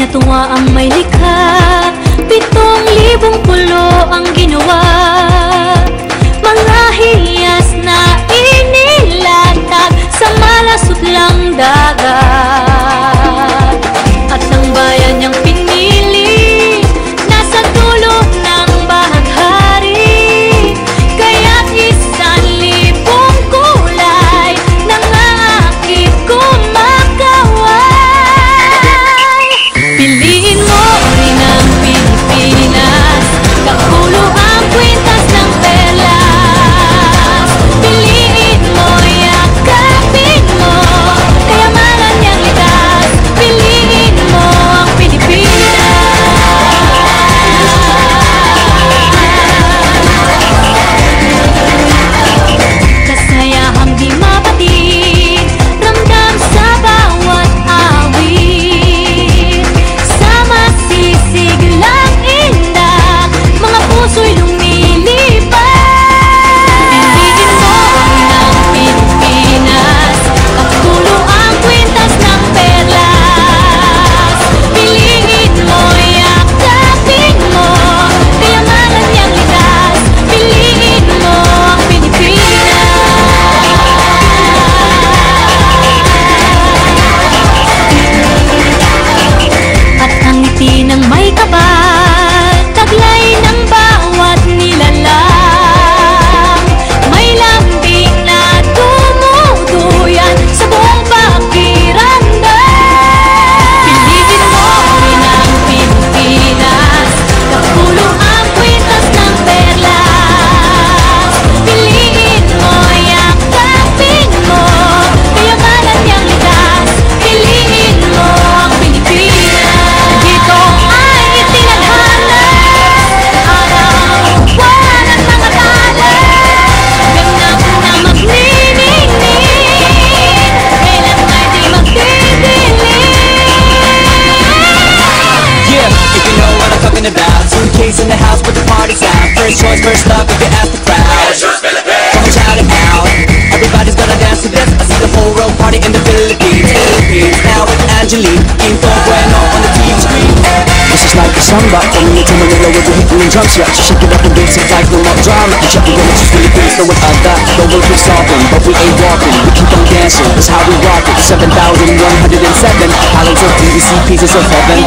Natuwa ang may likha, 7,000 pulo ang ginawa. Mga hiyas na inilatag sa malasot lang dagat. At ang bayan niyang pinili nasa dulo ng bahaghari. Kaya't 1,000 kulay nangangakit kumakaway. Piliin mo rin ang Pilipinas, kakulo ang kwintas ng perlas. Piliin mo, yakapin mo, kayamanan niyang likas. Piliin mo ang Pilipinas. Kasayahang di mapatid, ramdam sa bawat awit. Sama sisig lang indak, mga puso'y lumilipad. Piliin mo rin ang Pilipinas, kakulo ang kwintas ng perlas. Piliin mo, yakapin mo, kayamanan niyang likas. Piliin mo ang Pilipinas. At ang ngiti ng may kapal, taglay ng bawat nilalang. May lambing na tumutuyan sa buong pakiramdam. Piliin mo rin ang Pilipinas, kakulo ang kwintas ng perlas. Piliin mo, yakapin mo, kayamanan niyang likas. Piliin mo ang Pilipinas. Dito ay itinadhana, araw-buwan at mga tala. Ganap na magniningning, kailan ay di magdidilim. Yeah, if you know what I'm talking about. Suitcase in the house, but the party's out. First choice, first love, if you ask the crowd. Come on, shout it out. Everybody's gonna dance to this. I see the whole world party in the Philippines. Now with Angelique, Quinto Bueno on the TV screen. This is like a samba, coming into Manila with the hitting and drums. Yeah, shake it up and basic like no more drama. And shut the women, just Philippines, know what I got. No words we solving, but we ain't walking. We keep on dancing, that's how we rock it. 7,107 islands of DVC, pieces of heaven.